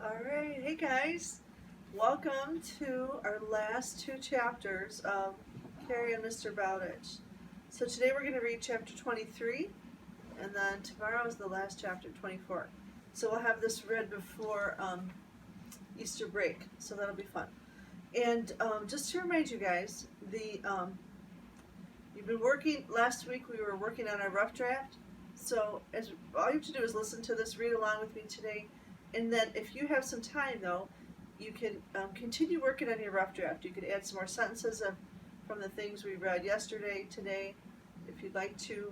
Alright, hey guys, welcome to our last two chapters of Carrie and Mr. Bowditch. So today we're going to read chapter 23, and then tomorrow is the last chapter, 24. So we'll have this read before Easter break, so that'll be fun. And just to remind you guys, you've been working, last week we were working on our rough draft, so all you have to do is listen to this, read along with me today. And then if you have some time, though, you can continue working on your rough draft. You could add some more sentences from the things we read yesterday, today, if you'd like to.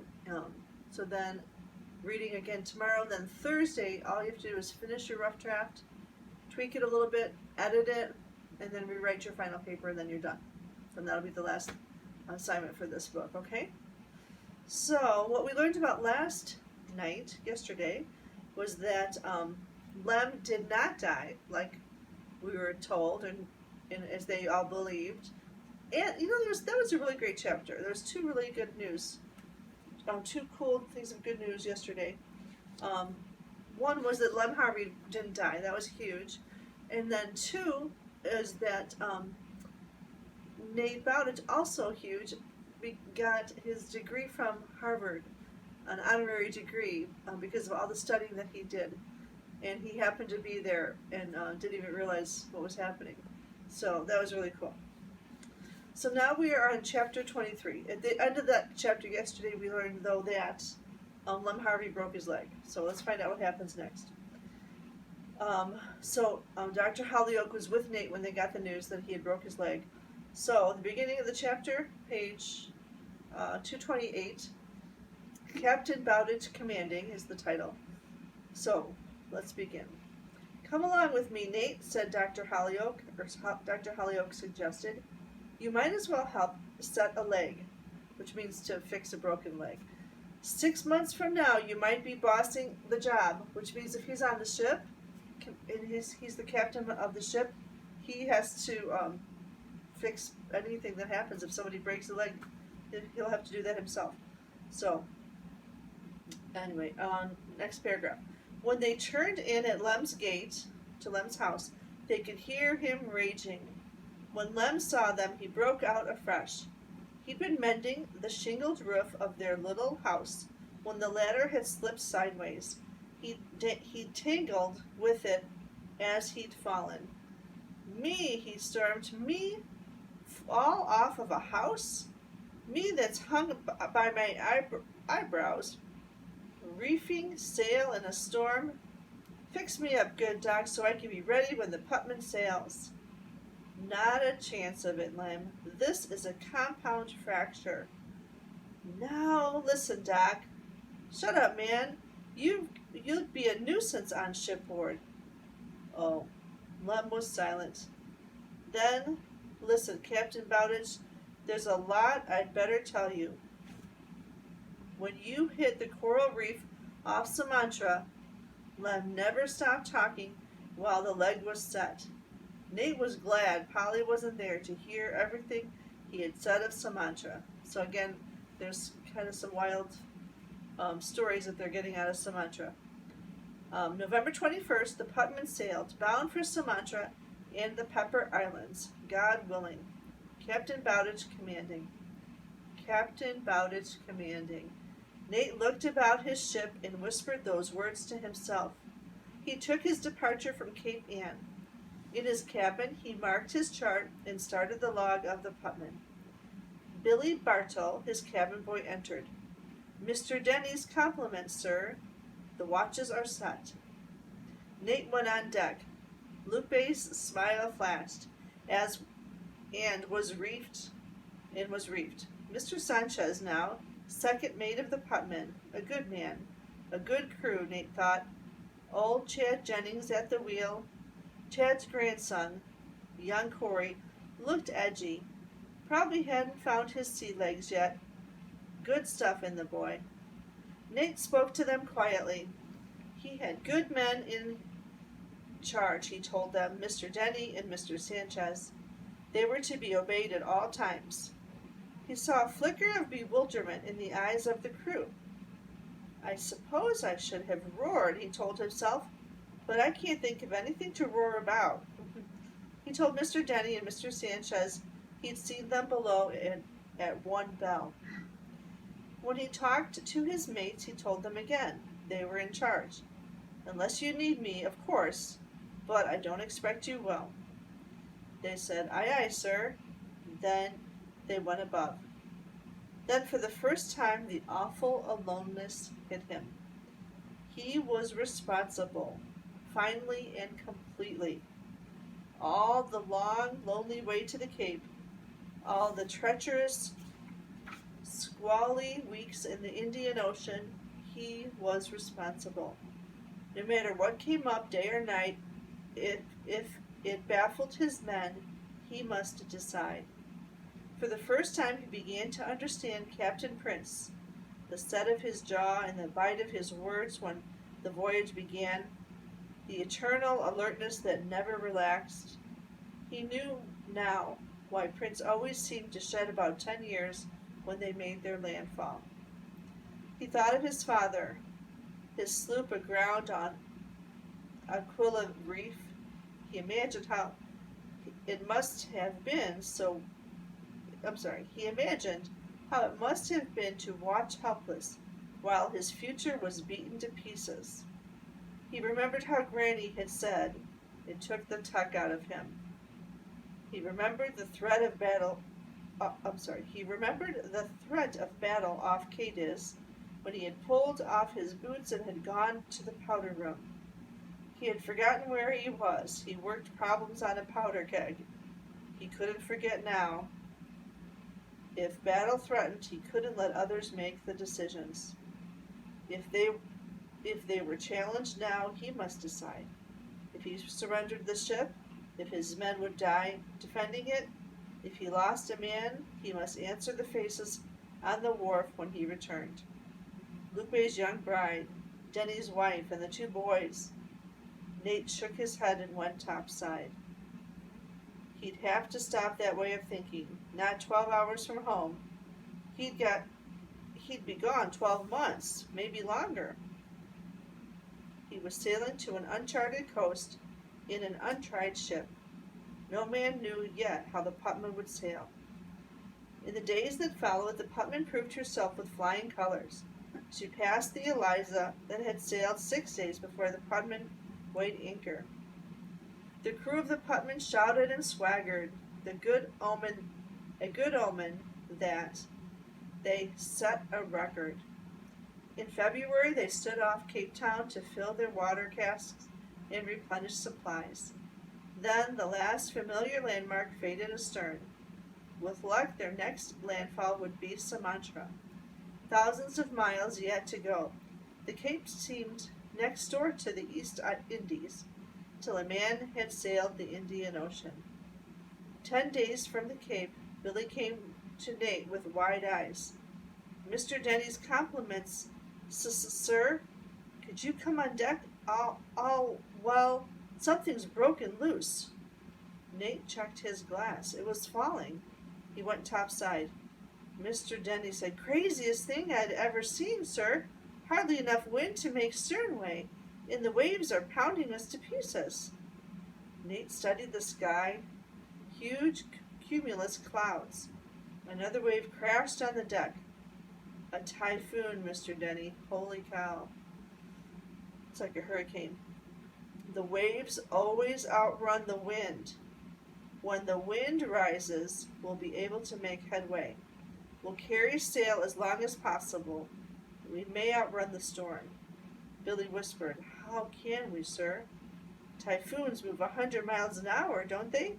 So then reading again tomorrow. Then Thursday, all you have to do is finish your rough draft, tweak it a little bit, edit it, and then rewrite your final paper, and then you're done. And that'll be the last assignment for this book, okay? So what we learned about yesterday, was that Lem did not die, like we were told, and as they all believed. And that was a really great chapter. There's two really good news, two cool things of good news yesterday. One was that Lem Harvey didn't die. That was huge. And then two is that Nate Bowditch, also huge, got his degree from Harvard, an honorary degree, because of all the studying that he did. And he happened to be there and didn't even realize what was happening. So that was really cool. So now we are on chapter 23. At the end of that chapter yesterday, we learned, though, that Lem Harvey broke his leg. So let's find out what happens next. Dr. Hollyoak was with Nate when they got the news that he had broke his leg. So the beginning of the chapter, page 228, Captain Bowditch Commanding is the title. So let's begin. Come along with me, Nate, said Dr. Hollyoak, or Dr. Hollyoak suggested. You might as well help set a leg, which means to fix a broken leg. 6 months from now, you might be bossing the job, which means if he's on the ship, and he's the captain of the ship, he has to fix anything that happens. If somebody breaks a leg, he'll have to do that himself. So, anyway, next paragraph. When they turned in at Lem's gate, to Lem's house, they could hear him raging. When Lem saw them, he broke out afresh. He'd been mending the shingled roof of their little house when the ladder had slipped sideways. He'd tangled with it as he'd fallen. Me, he stormed, me fall off of a house? Me that's hung by my eyebrows, reefing sail in a storm? Fix me up good, Doc, so I can be ready when the Putman sails. Not a chance of it, Lem. This is a compound fracture. Now, listen, Doc. Shut up, man. You'd be a nuisance on shipboard. Oh, Lem was silent. Then, listen, Captain Bowditch, there's a lot I'd better tell you. When you hit the coral reef off Sumatra, Lem never stopped talking while the leg was set. Nate was glad Polly wasn't there to hear everything he had said of Sumatra. So again, there's kind of some wild stories that they're getting out of Sumatra. November 21st, the Putman sailed, bound for Sumatra and the Pepper Islands, God willing. Captain Bowditch commanding. Captain Bowditch commanding. Nate looked about his ship and whispered those words to himself. He took his departure from Cape Ann. In his cabin, he marked his chart and started the log of the Putman. Billy Bartell, his cabin boy, entered. Mr. Denny's compliments, sir. The watches are set. Nate went on deck. Lupe's smile flashed and was reefed. Mr. Sanchez now, second mate of the Putman, a good man, a good crew, Nate thought. Old Chad Jennings at the wheel. Chad's grandson, young Corey, looked edgy. Probably hadn't found his sea legs yet. Good stuff in the boy. Nate spoke to them quietly. He had good men in charge, he told them, Mr. Denny and Mr. Sanchez. They were to be obeyed at all times. He saw a flicker of bewilderment in the eyes of the crew. I suppose I should have roared, he told himself. but I can't think of anything to roar about. He told Mr. Denny and Mr. Sanchez he'd seen them below at one bell. When he talked to his mates, he told them again they were in charge. Unless you need me, of course, but I don't expect you will. They said, aye, aye, sir. Then they went above. Then for the first time, the awful aloneness hit him. He was responsible, finally and completely. All the long, lonely way to the Cape, all the treacherous, squally weeks in the Indian Ocean, he was responsible. No matter what came up day or night, if it baffled his men, he must decide. For the first time he began to understand Captain Prince, the set of his jaw and the bite of his words when the voyage began, the eternal alertness that never relaxed. He knew now why Prince always seemed to shed about 10 years when they made their landfall. He thought of his father, his sloop aground on Aquila Reef. He imagined how it must have been he imagined how it must have been to watch helpless while his future was beaten to pieces. He remembered how Granny had said it took the tuck out of him. He remembered the threat of battle off Cadiz when he had pulled off his boots and had gone to the powder room. He had forgotten where he was. He worked problems on a powder keg. He couldn't forget now. If battle threatened, he couldn't let others make the decisions. If they were challenged now, he must decide. If he surrendered the ship, if his men would die defending it, if he lost a man, he must answer the faces on the wharf when he returned. Lupe's young bride, Denny's wife, and the 2 boys. Nate shook his head and went topside. He'd have to stop that way of thinking. Not 12 hours from home. He'd be gone 12 months, maybe longer. He was sailing to an uncharted coast in an untried ship. No man knew yet how the Putman would sail. In the days that followed, the Putman proved herself with flying colors. She passed the Eliza that had sailed 6 days before the Putman weighed anchor. The crew of the Putman shouted and swaggered, a good omen that they set a record. In February, they stood off Cape Town to fill their water casks and replenish supplies. Then the last familiar landmark faded astern. With luck, their next landfall would be Sumatra. Thousands of miles yet to go. The Cape seemed next door to the East Indies, till a man had sailed the Indian Ocean. 10 days from the Cape, Billy came to Nate with wide eyes. Mr. Denny's compliments, sir. Could you come on deck? Well, something's broken loose. Nate checked his glass. It was falling. He went topside. Mr. Denny said, craziest thing I'd ever seen, sir. Hardly enough wind to make sternway, and the waves are pounding us to pieces. Nate studied the sky. Huge cumulus clouds. Another wave crashed on the deck. A typhoon, Mr. Denny. Holy cow. It's like a hurricane. The waves always outrun the wind. When the wind rises, we'll be able to make headway. We'll carry sail as long as possible. We may outrun the storm. Billy whispered, how can we, sir? Typhoons move 100 miles an hour, don't they?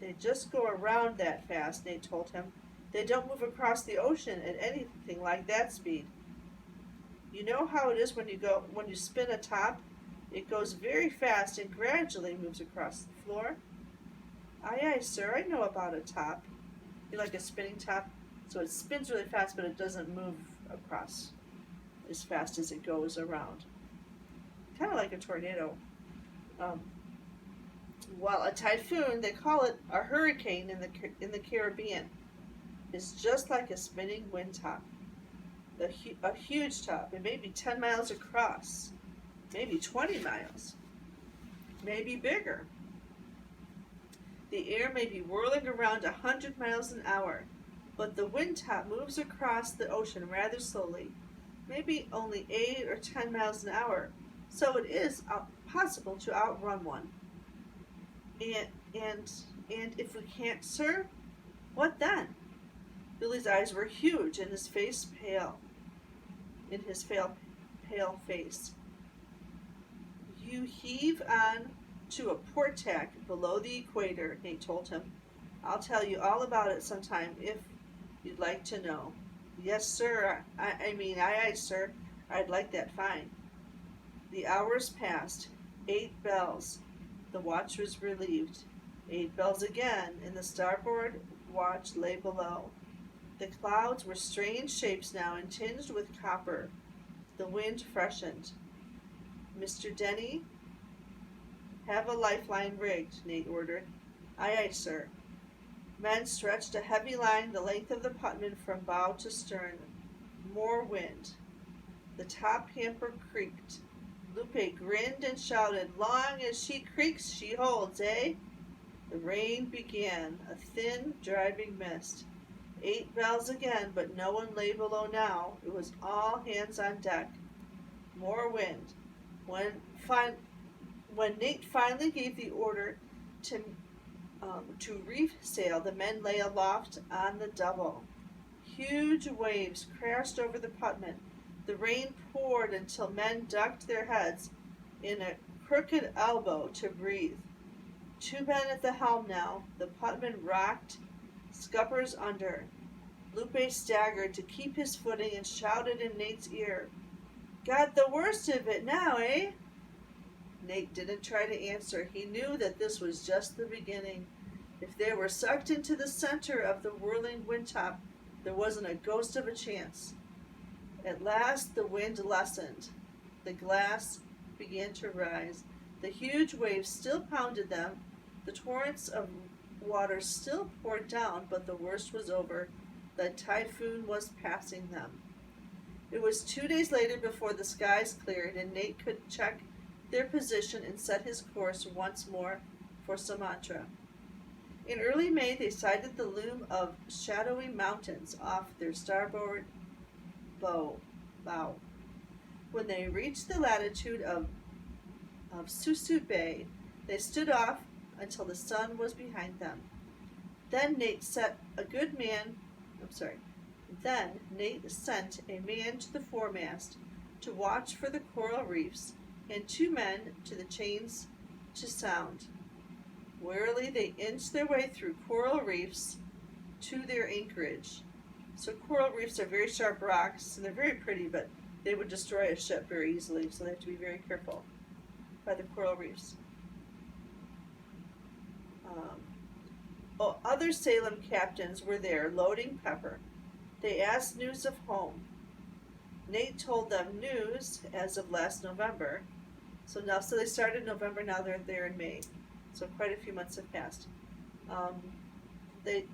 They just go around that fast, Nate told him. They don't move across the ocean at anything like that speed. You know how it is when you spin a top? It goes very fast and gradually moves across the floor. Aye, aye, sir, I know about a top. You like a spinning top? So it spins really fast, but it doesn't move across as fast as it goes around. Kind of like a tornado. While a typhoon, they call it a hurricane in the Caribbean, is just like a spinning wind top. A huge top. It may be 10 miles across. maybe 20 miles, maybe bigger. The air may be whirling around 100 miles an hour, but the windtop moves across the ocean rather slowly, maybe only 8 or 10 miles an hour, so it is possible to outrun one. And, and, and if we can't, sir, what then? Billy's eyes were huge and his face pale. In his pale face. You heave on to a port tack below the equator, Nate told him. I'll tell you all about it sometime if you'd like to know. Yes, sir. Aye, sir. I'd like that fine. The hours passed. 8 bells. The watch was relieved. 8 bells again, and the starboard watch lay below. The clouds were strange shapes now and tinged with copper. The wind freshened. Mr. Denny, have a lifeline rigged, Nate ordered. Aye, sir. Men stretched a heavy line the length of the Putman from bow to stern. More wind. The top hamper creaked. Lupe grinned and shouted, Long as she creaks, she holds, eh? The rain began, a thin, driving mist. 8 bells again, but no one lay below now. It was all hands on deck. More wind. When Nate finally gave the order to reef sail, the men lay aloft on the double. Huge waves crashed over the Putman. The rain poured until men ducked their heads in a crooked elbow to breathe. 2 men at the helm now. The Putman rocked, scuppers under. Lupe staggered to keep his footing and shouted in Nate's ear, Got the worst of it now, eh? Nate didn't try to answer. He knew that this was just the beginning. If they were sucked into the center of the whirling windtop, there wasn't a ghost of a chance. At last the wind lessened. The glass began to rise. The huge waves still pounded them. The torrents of water still poured down, but the worst was over. The typhoon was passing them. It was 2 days later before the skies cleared and Nate could check their position and set his course once more for Sumatra. In early May, they sighted the loom of shadowy mountains off their starboard bow. When they reached the latitude of Susu Bay, they stood off until the sun was behind them. Then Nate sent a man to the foremast to watch for the coral reefs and 2 men to the chains to sound. Warily they inched their way through coral reefs to their anchorage. So coral reefs are very sharp rocks and they're very pretty, but they would destroy a ship very easily, so they have to be very careful by the coral reefs. Other Salem captains were there loading pepper. They asked news of home. Nate told them news as of last November. So they started in November, now they're there in May. So quite a few months have passed. They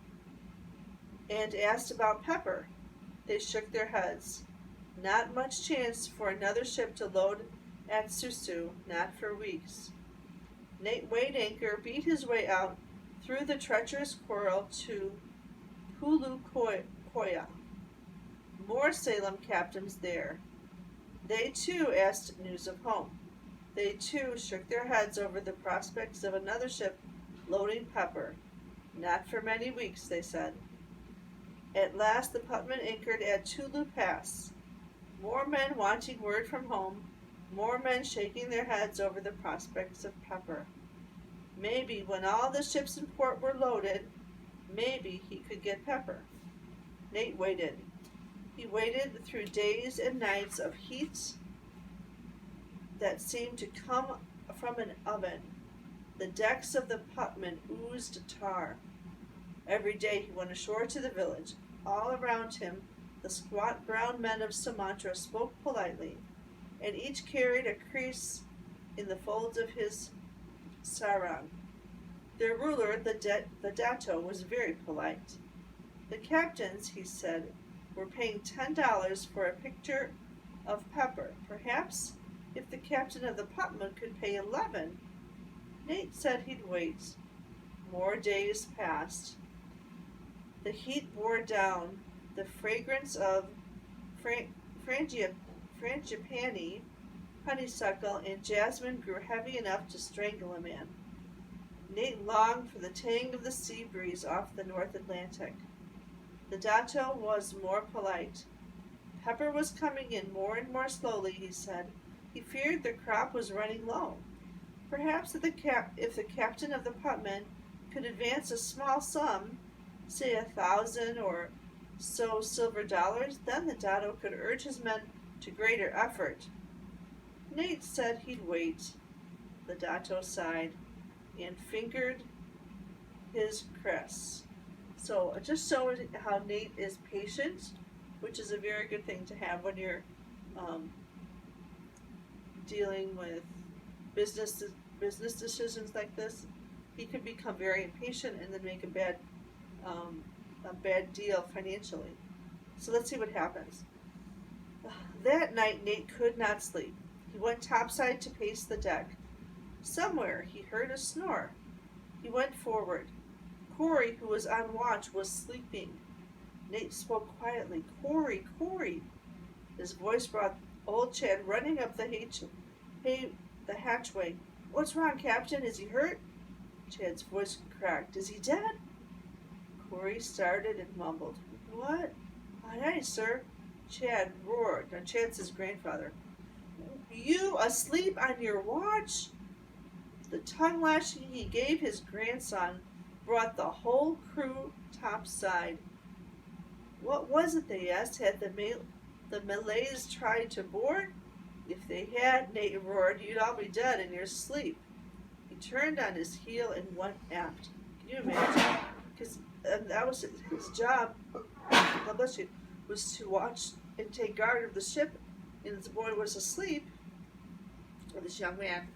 asked about pepper. They shook their heads. Not much chance for another ship to load at Susu, not for weeks. Nate weighed anchor, beat his way out through the treacherous coral to Pulukoya. More Salem captains there. They too asked news of home. They too shook their heads over the prospects of another ship loading pepper. Not for many weeks, they said. At last the Putman anchored at Tulu Pass. More men wanting word from home, more men shaking their heads over the prospects of pepper. Maybe when all the ships in port were loaded, maybe he could get pepper. Nate waited. He waited through days and nights of heat that seemed to come from an oven. The decks of the Putman oozed tar. Every day he went ashore to the village. All around him, the squat brown men of Sumatra spoke politely, and each carried a crease in the folds of his sarong. Their ruler, the Dato, was very polite. The captains, he said, were paying $10 for a picture of pepper. Perhaps if the captain of the Putnam could pay 11. Nate said he'd wait. More days passed. The heat wore down. The fragrance of frangipani, honeysuckle, and jasmine grew heavy enough to strangle a man. Nate longed for the tang of the sea breeze off the North Atlantic. The Dato was more polite. Pepper was coming in more and more slowly, he said. He feared the crop was running low. Perhaps if the captain of the Putman could advance a small sum, say 1,000 or so silver dollars, then the Dato could urge his men to greater effort. Nate said he'd wait. The Dato sighed and fingered his crest. So it just shows how Nate is patient, which is a very good thing to have when you're dealing with business decisions like this. He could become very impatient and then make a bad deal financially. So let's see what happens. That night Nate could not sleep. He went topside to pace the deck. Somewhere he heard a snore. He went forward. Corey, who was on watch, was sleeping. Nate spoke quietly. Corey, Corey. His voice brought old Chad running up the hatchway. What's wrong, Captain? Is he hurt? Chad's voice cracked. Is he dead? Corey started and mumbled. What? Aye, aye, sir. Chad roared. Now, Chad's his grandfather. You asleep on your watch? The tongue lashing he gave his grandson brought the whole crew topside. What was it, they asked? Had the Malays tried to board? If they had, Nate roared, you'd all be dead in your sleep. He turned on his heel and went aft. Can you imagine? Because that was his job, God bless you, was to watch and take guard of the ship, and the boy was asleep, or this young man,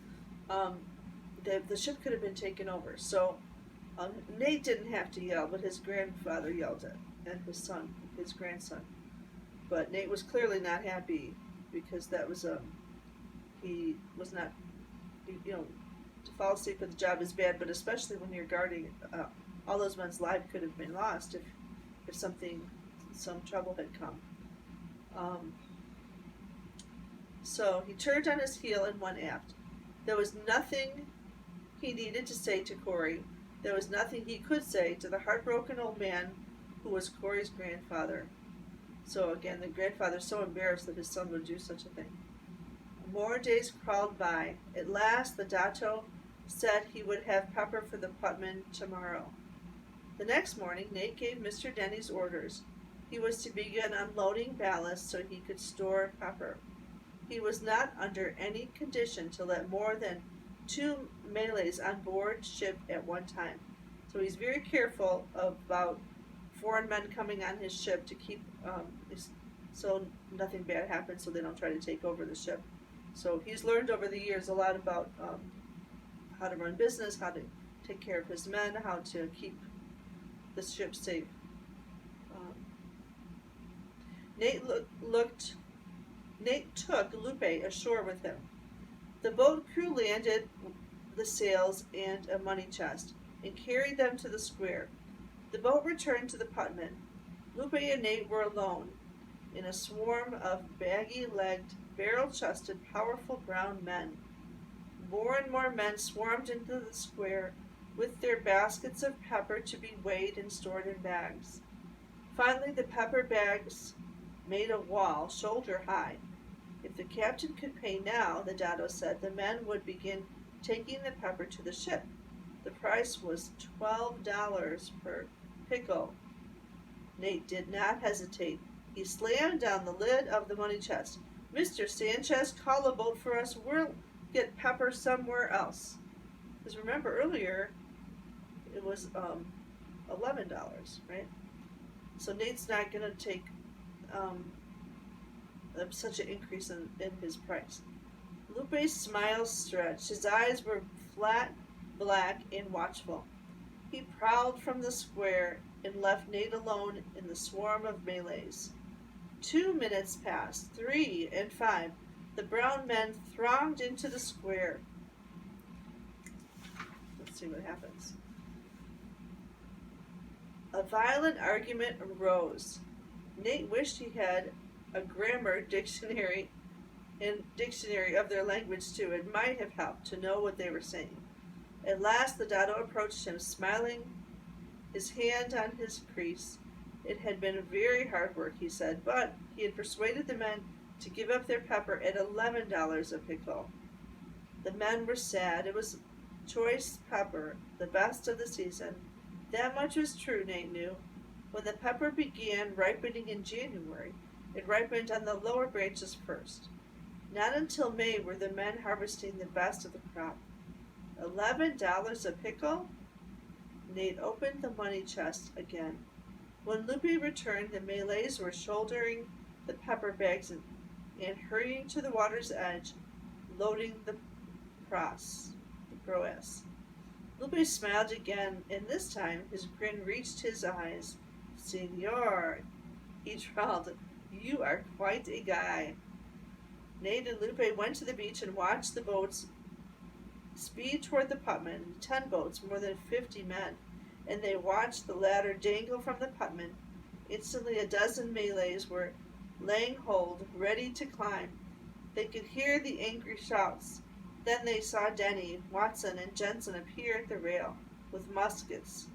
the ship could have been taken over. So Nate didn't have to yell, but his grandfather yelled at his grandson. But Nate was clearly not happy because that was he was not, to fall asleep at the job is bad, but especially when you're guarding, all those men's lives could have been lost if some trouble had come. So he turned on his heel and went aft. There was nothing he needed to say to Corey. There was nothing he could say to the heartbroken old man who was Corey's grandfather. So again, the grandfather's so embarrassed that his son would do such a thing. More days crawled by. At last, the Dato said he would have pepper for the Putman tomorrow. The next morning, Nate gave Mr. Denny's orders. He was to begin unloading ballast so he could store pepper. He was not under any condition to let more than 2 Malays on board ship at one time. So he's very careful about foreign men coming on his ship to keep, so nothing bad happens, so they don't try to take over the ship. So he's learned over the years a lot about how to run business, how to take care of his men, how to keep the ship safe. Nate took Lupe ashore with him. The boat crew landed the sails and a money chest and carried them to the square. The boat returned to the Putman. Lupe and Nate were alone in a swarm of baggy-legged, barrel-chested, powerful brown men. More and more men swarmed into the square with their baskets of pepper to be weighed and stored in bags. Finally, the pepper bags made a wall shoulder high. If the captain could pay now, the Dato said, the men would begin taking the pepper to the ship. The price was $12 per pickle. Nate did not hesitate. He slammed down the lid of the money chest. Mr. Sanchez, call a boat for us. We'll get pepper somewhere else. Because remember earlier, it was $11, right? So Nate's not going to take such an increase in his price. Lupe's smile stretched. His eyes were flat, black, and watchful. He prowled from the square and left Nate alone in the swarm of Malays. 2 minutes passed, 3 and 5. The brown men thronged into the square. Let's see what happens. A violent argument arose. Nate wished he had a grammar dictionary and dictionary of their language too. It might have helped to know what they were saying. At last the Dado approached him, smiling, his hand on his crease. It had been very hard work, he said, but he had persuaded the men to give up their pepper at $11 a pickle. The men were sad. It was choice pepper, the best of the season. That much was true, Nate knew. When the pepper began ripening in January, it ripened on the lower branches first. Not until May were the men harvesting the best of the crop. $11 a pickle? Nate opened the money chest again. When Lupe returned, the Malays were shouldering the pepper bags and hurrying to the water's edge, loading the proas. Lupe smiled again, and this time his grin reached his eyes. Senor, he drawled, you are quite a guy. Nate and Lupe went to the beach and watched the boats speed toward the Putman, 10 boats, more than 50 men, and they watched the ladder dangle from the Putman. Instantly a dozen Malays were laying hold, ready to climb. They could hear the angry shouts. Then they saw Denny, Watson, and Jensen appear at the rail with muskets.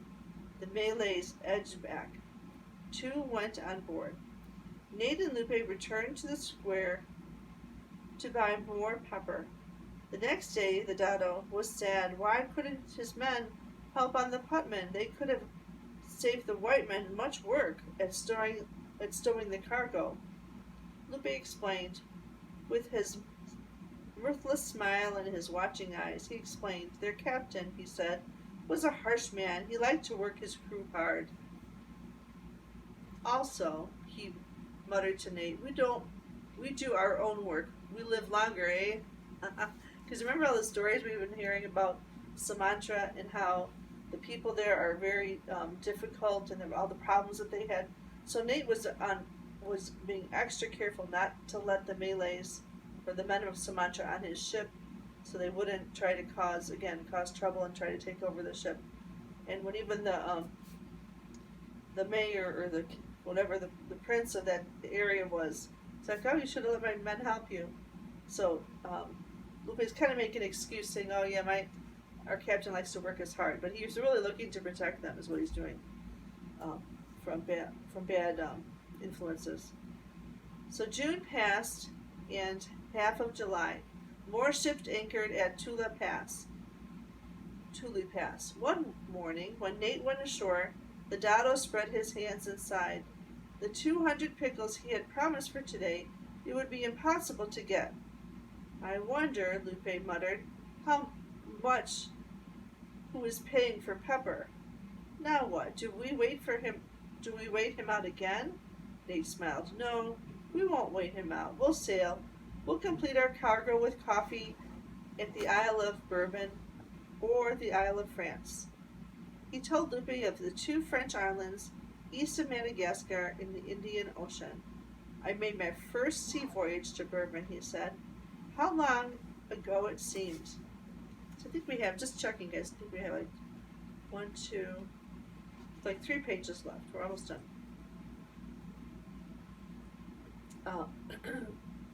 The Malays edged back. 2 went on board. Nate and Lupe returned to the square to buy more pepper. The next day, the Dado was sad. Why couldn't his men help on the Putman? They could have saved the white men much work at stowing the cargo. Lupe explained. With his mirthless smile and his watching eyes, he explained. Their captain, he said, was a harsh man. He liked to work his crew hard. Also, he muttered to Nate, we do our own work. We live longer, eh? Because remember all the stories we've been hearing about Sumatra and how the people there are very difficult and all the problems that they had. So Nate was being extra careful not to let the Malays or the men of Sumatra on his ship, so they wouldn't try to cause trouble and try to take over the ship. And when even the mayor or the prince of that area was, it's like, oh, you should have let my men help you. So Lupe's kind of making an excuse, saying, oh yeah, our captain likes to work us hard, but he's really looking to protect them, is what he's doing, from bad influences. So June passed, and half of July. More ships anchored at Tule Pass. One morning, when Nate went ashore, the Dado spread his hands and sighed. The 200 pickles he had promised for today, it would be impossible to get. I wonder, Lupe muttered, how much who is paying for pepper. Now what? Do we wait him out again? Nate smiled. No, we won't wait him out. We'll sail. We'll complete our cargo with coffee at the Isle of Bourbon or the Isle of France. He told Lupe of the 2 French islands east of Madagascar in the Indian Ocean. I made my first sea voyage to Bourbon, he said. How long ago it seemed. So I think we have, just checking guys, I think we have like 3 pages left. We're almost done.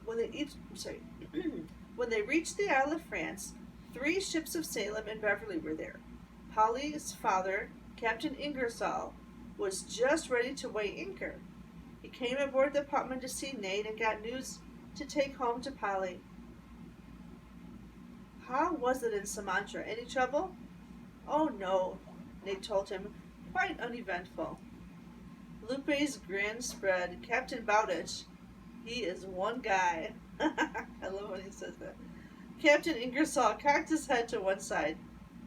When they reached the Isle of France, 3 ships of Salem and Beverly were there. Polly's father, Captain Ingersoll, was just ready to weigh anchor. He came aboard the Putman to see Nate and got news to take home to Polly. How was it in Sumatra? Any trouble? Oh no, Nate told him, quite uneventful. Lupe's grin spread. Captain Bowditch, he is one guy. I love when he says that. Captain Ingersoll cocked his head to one side.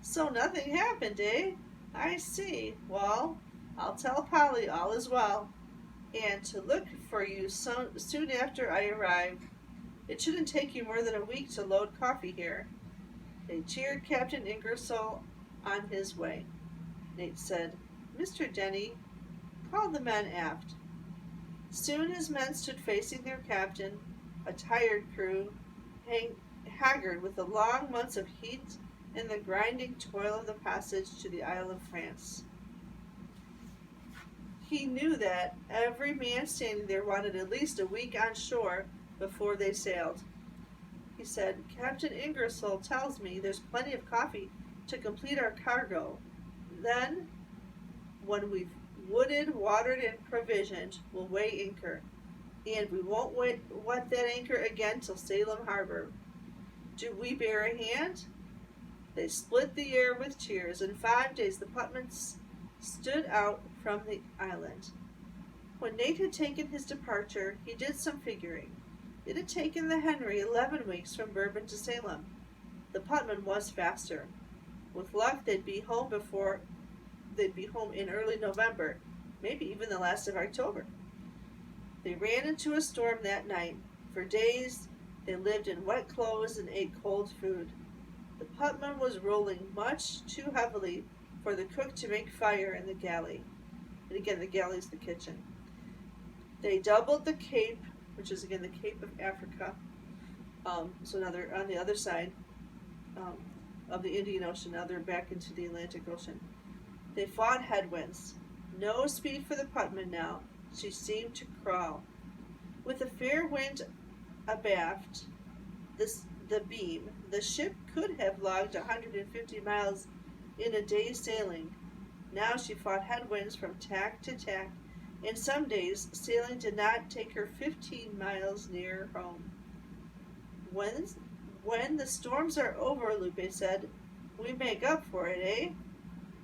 So nothing happened, eh? I see. Well, I'll tell Polly all is well, and to look for you soon after I arrive. It shouldn't take you more than a week to load coffee here. They cheered Captain Ingersoll on his way. Nate said, Mr. Denny, call the men aft. Soon his men stood facing their captain, a tired crew, haggard with the long months of heat and the grinding toil of the passage to the Isle of France. He knew that every man standing there wanted at least a week on shore before they sailed. He said, "Captain Ingersoll tells me there's plenty of coffee to complete our cargo. Then, when we've wooded, watered, and provisioned, we'll weigh anchor. And we won't wet that anchor again till Salem Harbor. Do we bear a hand?" They split the air with cheers. In 5 days the Putnam stood out from the island. When Nate had taken his departure, he did some figuring. It had taken the Henry 11 weeks from Bourbon to Salem. The Putnam was faster. With luck, they'd be home in early November, maybe even the last of October. They ran into a storm that night. For days, they lived in wet clothes and ate cold food. The Putnam was rolling much too heavily for the cook to make fire in the galley. And again, the galley is the kitchen. They doubled the Cape, which is again the Cape of Africa. So now they're on the other side of the Indian Ocean. Now they're back into the Atlantic Ocean. They fought headwinds. No speed for the Putnam now. She seemed to crawl. With a fair wind abaft the beam, the ship could have logged 150 miles in a day's sailing. Now she fought headwinds from tack to tack, and some days sailing did not take her 15 miles near home. When the storms are over, Lupe said, we make up for it, eh?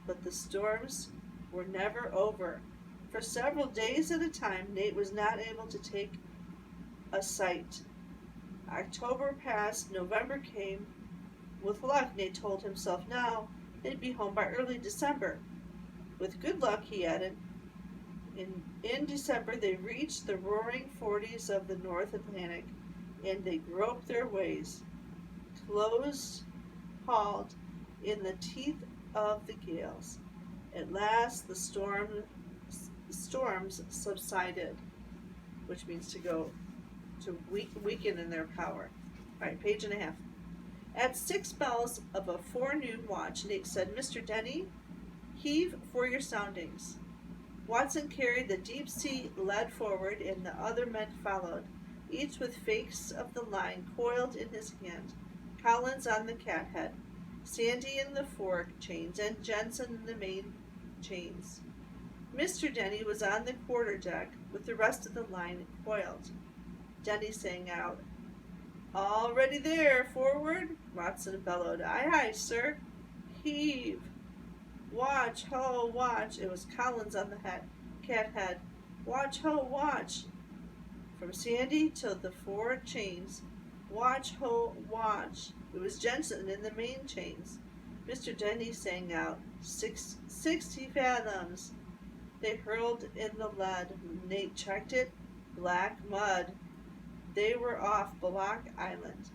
But the storms were never over. For several days at a time, Nate was not able to take a sight. October passed, November came. With luck, Nate told himself now, they'd be home by early December. With good luck, he added. In December, they reached the roaring 40s of the North Atlantic, and they groped their ways, close hauled in the teeth of the gales. At last, the storms subsided, which means to weaken in their power. All right, page and a half. At 6 bells of a forenoon watch, Nate said, "Mr. Denny, heave for your soundings." Watson carried the deep sea lead forward, and the other men followed, each with fakes of the line coiled in his hand. Collins on the cathead, Sandy in the fore chains, and Jensen in the main chains. Mr. Denny was on the quarter deck with the rest of the line coiled. Denny sang out, "All ready there, forward!" Watson bellowed, "Aye, aye, sir." "Heave!" "Watch, ho, watch!" It was Collins on the cathead. "Watch, ho, watch!" From Sandy to the fore chains, "Watch, ho, watch!" It was Jensen in the main chains. Mr. Denny sang out, 60 fathoms." They hurled in the lead. Nate checked it. Black mud. They were off Block Island.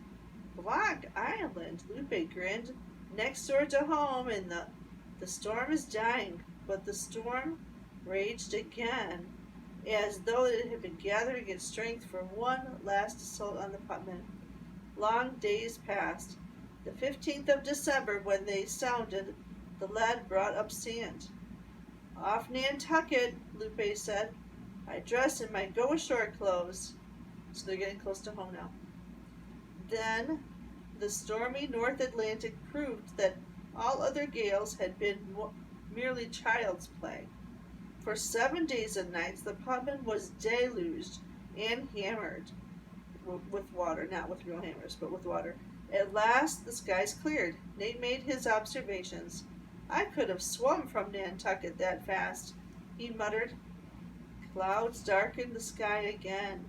Block Island? Lupe grinned. "Next door to home, and the storm is dying." But the storm raged again, as though it had been gathering its strength for one last assault on the Putnam. Long days passed. The 15th of December, when they sounded, the lad brought up sand. "Off Nantucket," Lupe said. "I dress in my go-ashore clothes." So they're getting close to home now. Then the stormy North Atlantic proved that all other gales had been merely child's play. For 7 days and nights the Putnam was deluged and hammered with water, not with real hammers, but with water. At last the skies cleared. Nate made his observations. "I could have swum from Nantucket that fast," he muttered. Clouds darkened the sky again.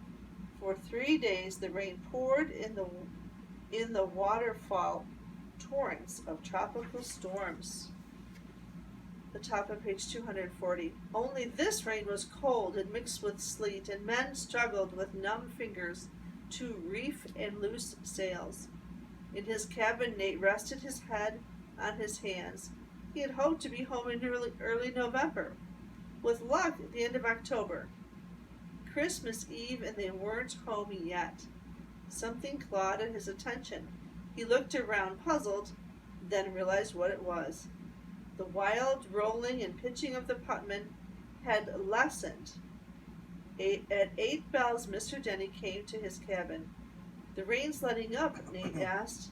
For 3 days the rain poured in the waterfall torrents of tropical storms. The top of page 240. Only this rain was cold and mixed with sleet, and men struggled with numb fingers to reef and loose sails. In his cabin, Nate rested his head on his hands. He had hoped to be home in early November. With luck, at the end of October. Christmas Eve, and they weren't home yet. Something clawed at his attention. He looked around, puzzled, then realized what it was. The wild rolling and pitching of the Putman had lessened. At 8 bells, Mr. Denny came to his cabin. "The rain's letting up," Nate asked.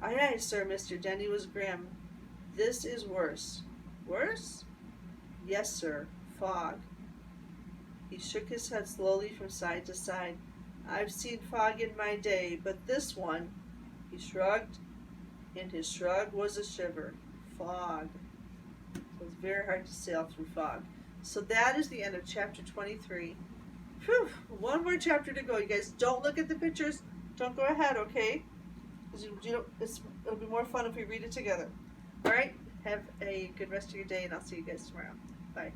"Aye, aye, sir." Mr. Denny was grim. "This is worse." "Worse?" "Yes, sir. Fog." He shook his head slowly from side to side. "I've seen fog in my day, but this one," he shrugged, and his shrug was a shiver. Fog. So it's very hard to sail through fog. So that is the end of chapter 23. Whew, one more chapter to go. You guys don't look at the pictures. Don't go ahead, okay? Because it'll be more fun if we read it together. All right? Have a good rest of your day, and I'll see you guys tomorrow. Bye.